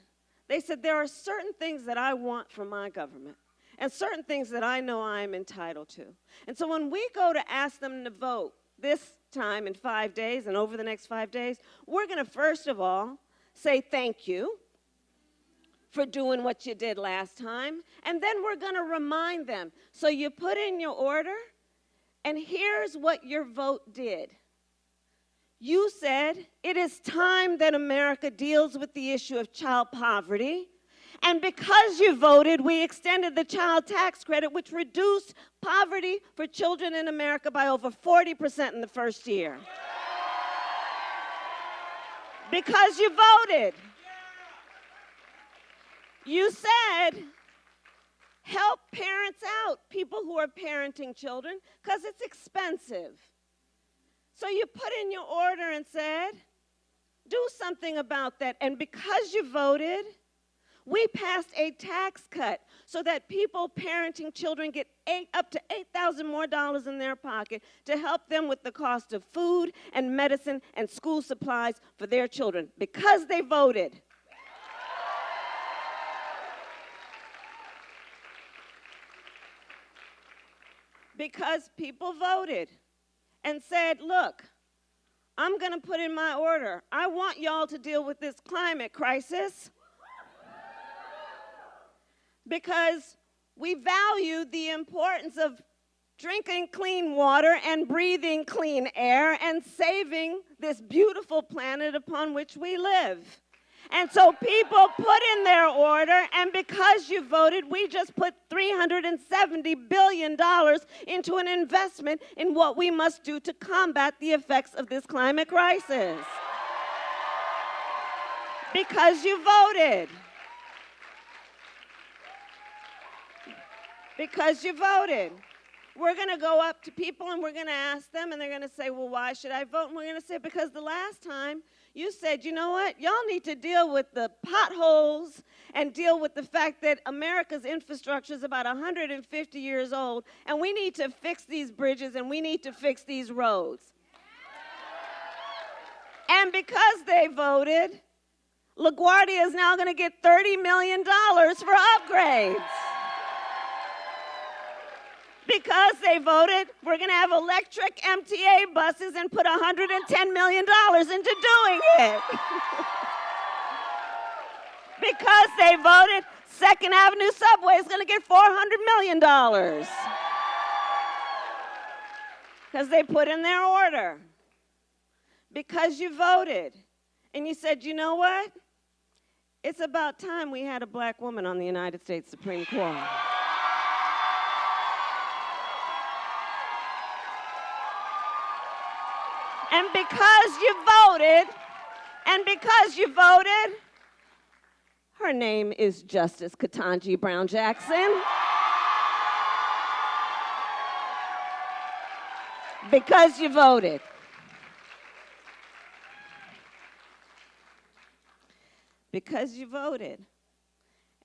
They said, there are certain things that I want from my government and certain things that I know I'm entitled to. And so when we go to ask them to vote this time in 5 days and over the next 5 days, we're going to first of all say thank you for doing what you did last time. And then we're going to remind them. So you put in your order, and here's what your vote did. You said it is time that America deals with the issue of child poverty. And because you voted, we extended the child tax credit, which reduced poverty for children in America by over 40% in the first year. Because you voted. You said, help parents out, people who are parenting children, because it's expensive. So you put in your order and said, do something about that. And because you voted, we passed a tax cut so that people parenting children get up to $8,000 more in their pocket to help them with the cost of food and medicine and school supplies for their children, because they voted. Because people voted and said, look, I'm going to put in my order. I want y'all to deal with this climate crisis because we value the importance of drinking clean water and breathing clean air and saving this beautiful planet upon which we live. And so people put in their order, and because you voted, we just put $370 billion into an investment in what we must do to combat the effects of this climate crisis. Because you voted. Because you voted. We're going to go up to people and we're going to ask them, and they're going to say, well, why should I vote? And we're going to say, because the last time you said, you know what, y'all need to deal with the potholes and deal with the fact that America's infrastructure is about 150 years old, and we need to fix these bridges and we need to fix these roads. And because they voted, LaGuardia is now going to get $30 million for upgrades. Because they voted, we're going to have electric MTA buses and put $110 million into doing it. Because they voted, Second Avenue Subway is going to get $400 million. Because they put in their order. Because you voted. And you said, you know what? It's about time we had a black woman on the United States Supreme Court. And because you voted, her name is Justice Ketanji Brown Jackson. Because you voted. Because you voted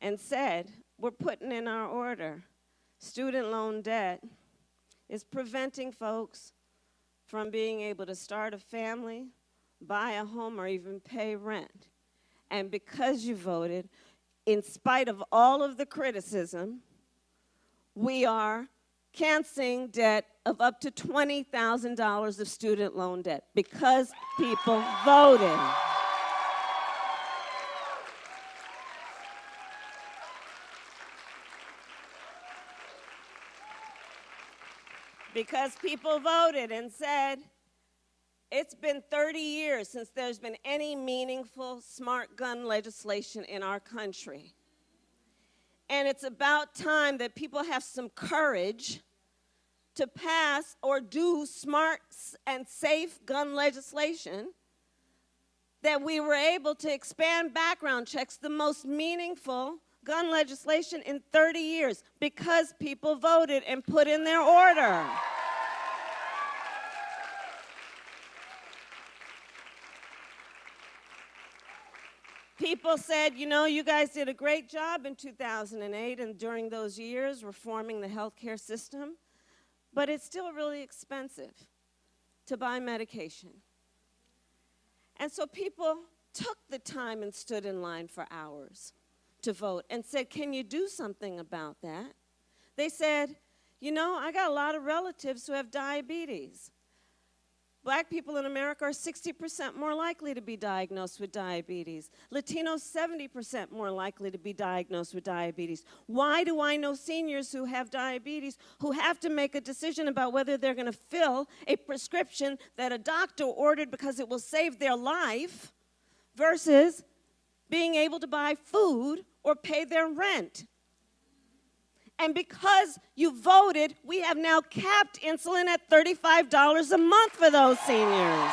and said, we're putting in our order. Student loan debt is preventing folks from being able to start a family, buy a home, or even pay rent. And because you voted, in spite of all of the criticism, we are canceling debt of up to $20,000 of student loan debt because people voted. because people voted and said, it's been 30 years since there's been any meaningful smart gun legislation in our country. And it's about time that people have some courage to pass or do smart and safe gun legislation, that we were able to expand background checks, the most meaningful gun legislation in 30 years, because people voted and put in their order. People said, you know, you guys did a great job in 2008 and during those years reforming the healthcare system, but it's still really expensive to buy medication. And so people took the time and stood in line for hours to vote and said, can you do something about that? They said, you know, I got a lot of relatives who have diabetes. Black people in America are 60% more likely to be diagnosed with diabetes. Latinos, 70% more likely to be diagnosed with diabetes. Why do I know seniors who have diabetes who have to make a decision about whether they're going to fill a prescription that a doctor ordered because it will save their life versus being able to buy food or pay their rent? And because you voted, we have now capped insulin at $35 a month for those seniors.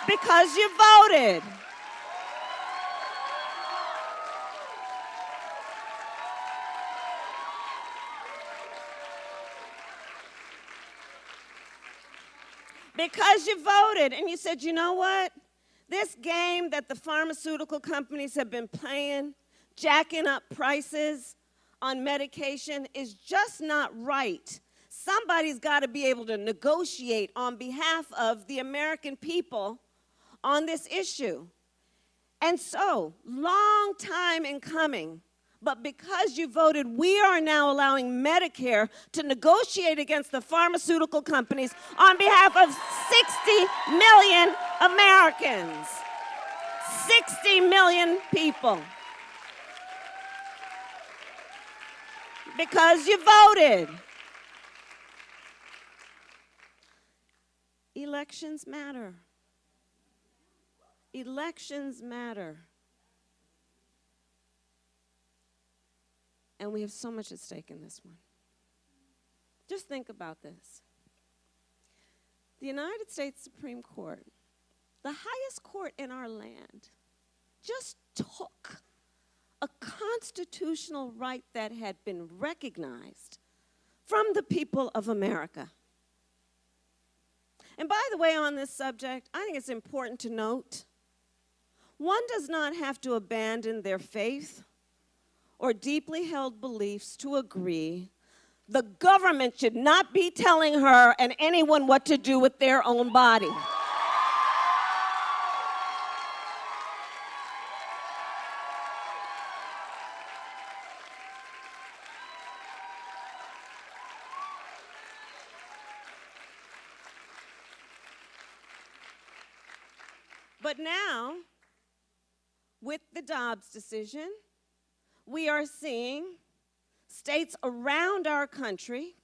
Because you voted. Because you voted and you said, you know what? This game that the pharmaceutical companies have been playing, jacking up prices on medication, is just not right. Somebody's got to be able to negotiate on behalf of the American people on this issue. And so, long time in coming, but because you voted, we are now allowing Medicare to negotiate against the pharmaceutical companies on behalf of 60 million Americans. 60 million people. Because you voted. Elections matter. Elections matter. And we have so much at stake in this one. Just think about this. The United States Supreme Court, the highest court in our land, just took a constitutional right that had been recognized from the people of America. And by the way, on this subject, I think it's important to note, one does not have to abandon their faith or deeply held beliefs to agree the government should not be telling her and anyone what to do with their own body. But now, with the Dobbs decision, we are seeing states around our country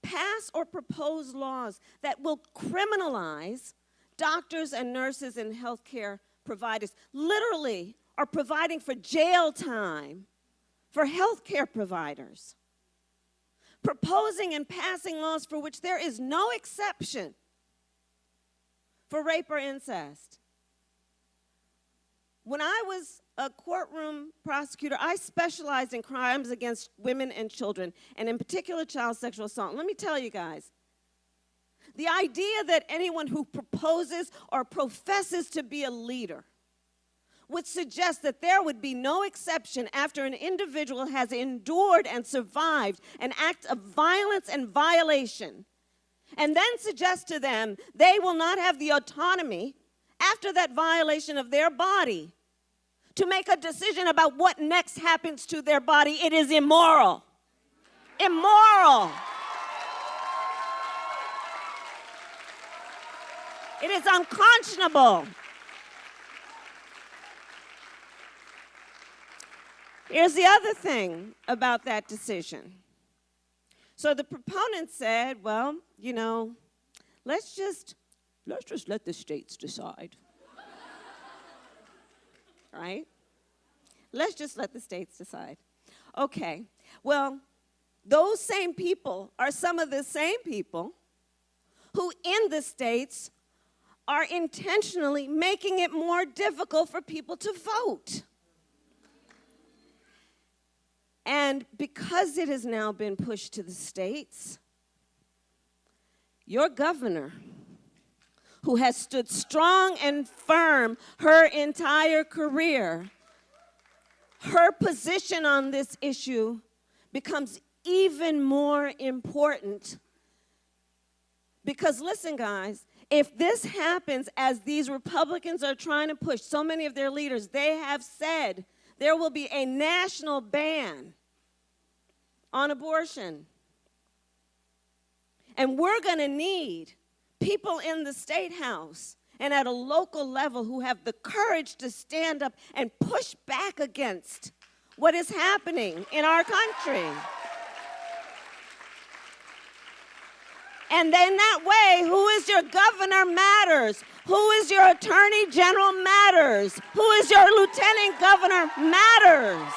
pass or propose laws that will criminalize doctors and nurses and healthcare providers, literally are providing for jail time for healthcare providers, proposing and passing laws for which there is no exception for rape or incest. When I was a courtroom prosecutor, I specialized in crimes against women and children, and in particular child sexual assault. Let me tell you guys, the idea that anyone who proposes or professes to be a leader would suggest that there would be no exception after an individual has endured and survived an act of violence and violation, and then suggest to them they will not have the autonomy after that violation of their body to make a decision about what next happens to their body. It is immoral. Immoral. It is unconscionable. Here's the other thing about that decision. So the proponents said, well, you know, let's just let the states decide. Right? Let's just let the states decide. Okay, well, those same people are some of the same people who in the states are intentionally making it more difficult for people to vote. And because it has now been pushed to the states, your governor, who has stood strong and firm her entire career, her position on this issue becomes even more important. Because listen, guys, if this happens as these Republicans are trying to push, so many of their leaders, they have said there will be a national ban on abortion. And we're going to need people in the State House and at a local level who have the courage to stand up and push back against what is happening in our country. And then that way, who is your governor matters. Who is your attorney general matters. Who is your lieutenant governor matters.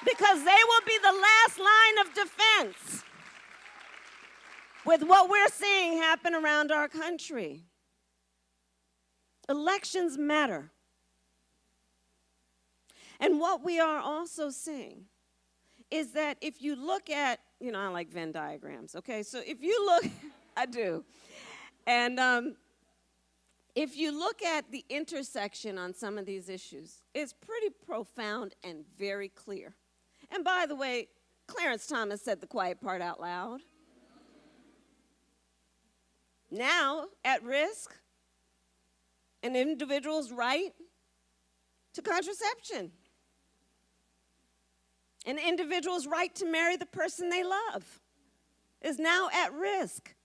Because they will be the last line of defense with what we're seeing happen around our country. Elections matter. And what we are also seeing is that if you look at, you know, I like Venn diagrams, okay? So if you look, I do. And if you look at the intersection on some of these issues, it's pretty profound and very clear. And by the way, Clarence Thomas said the quiet part out loud. Now, at risk, an individual's right to contraception. An individual's right to marry the person they love is now at risk.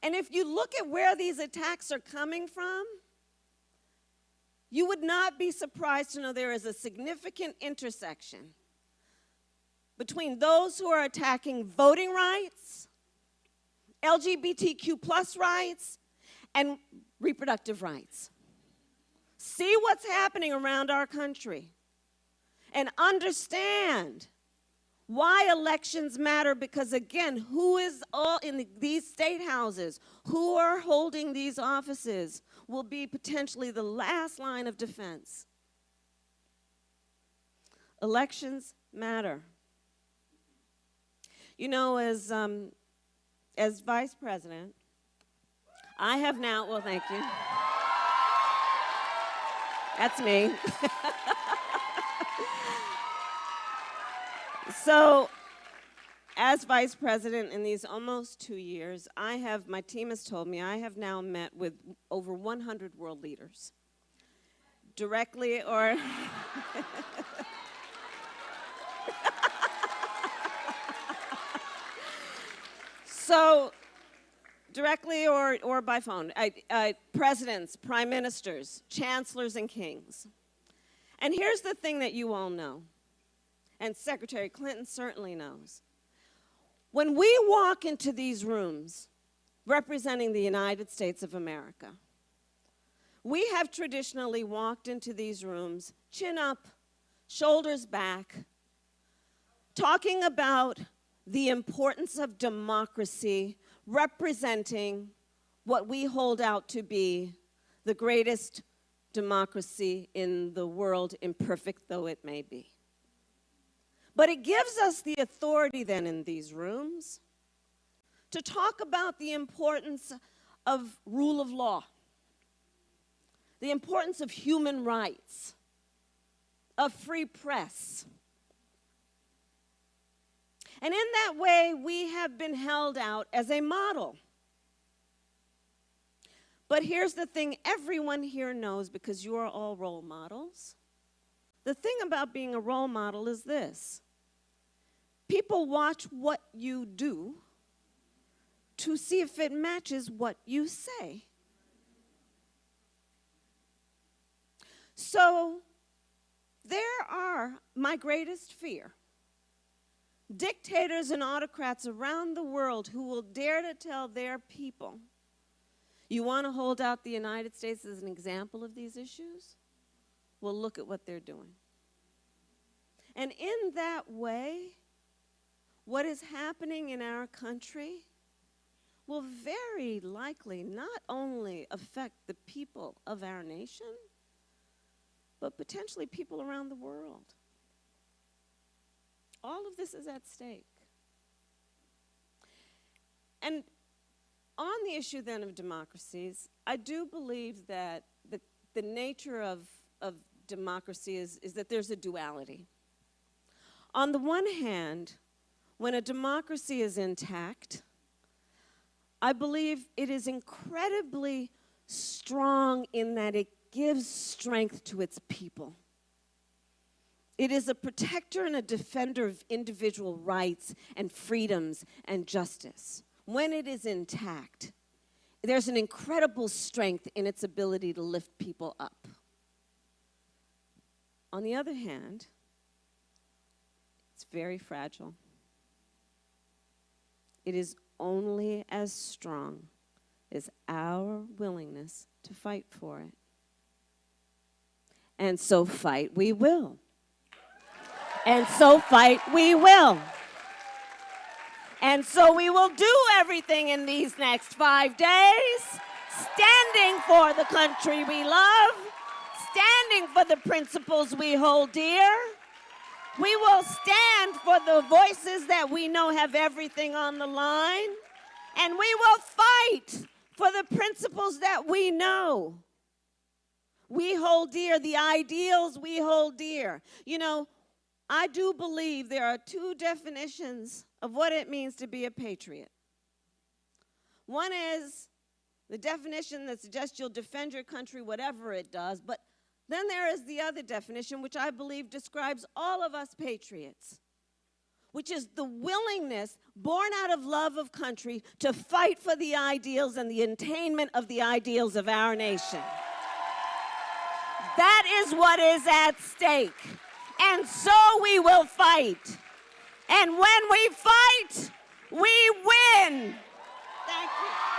And if you look at where these attacks are coming from, you would not be surprised to know there is a significant intersection between those who are attacking voting rights, LGBTQ plus rights, and reproductive rights. See what's happening around our country and understand why elections matter, because again, who is all in these state houses, who are holding these offices, will be potentially the last line of defense. Elections matter. You know, as vice president, I have now, well, thank you. That's me. So, as vice president in these almost 2 years, my team has told me I have now met with over 100 world leaders, directly or so directly or by phone, presidents, prime ministers, chancellors, and kings. And here's the thing that you all know, and Secretary Clinton certainly knows. When we walk into these rooms representing the United States of America, we have traditionally walked into these rooms chin up, shoulders back, talking about the importance of democracy, representing what we hold out to be the greatest democracy in the world, imperfect though it may be. But it gives us the authority then in these rooms to talk about the importance of rule of law, the importance of human rights, of free press. And in that way, we have been held out as a model. But here's the thing everyone here knows, because you are all role models. The thing about being a role model is this. People watch what you do to see if it matches what you say. So, my greatest fear Dictators and autocrats around the world who will dare to tell their people, you want to hold out the United States as an example of these issues? Well, look at what they're doing. And in that way, what is happening in our country will very likely not only affect the people of our nation, but potentially people around the world. All of this is at stake. And on the issue then of democracies, I do believe that the nature of democracy is that there's a duality. On the one hand, when a democracy is intact, I believe it is incredibly strong in that it gives strength to its people. It is a protector and a defender of individual rights and freedoms and justice. When it is intact, there's an incredible strength in its ability to lift people up. On the other hand, it's very fragile. It is only as strong as our willingness to fight for it. And so fight we will. And so fight we will. And so we will do everything in these next 5 days, standing for the country we love, standing for the principles we hold dear. We will stand for the voices that we know have everything on the line. And we will fight for the principles that we know we hold dear, the ideals we hold dear. You know, I do believe there are two definitions of what it means to be a patriot. One is the definition that suggests you'll defend your country whatever it does, but then there is the other definition, which I believe describes all of us patriots, which is the willingness, born out of love of country, to fight for the ideals and the attainment of the ideals of our nation. That is what is at stake. And so we will fight. And when we fight, we win. Thank you.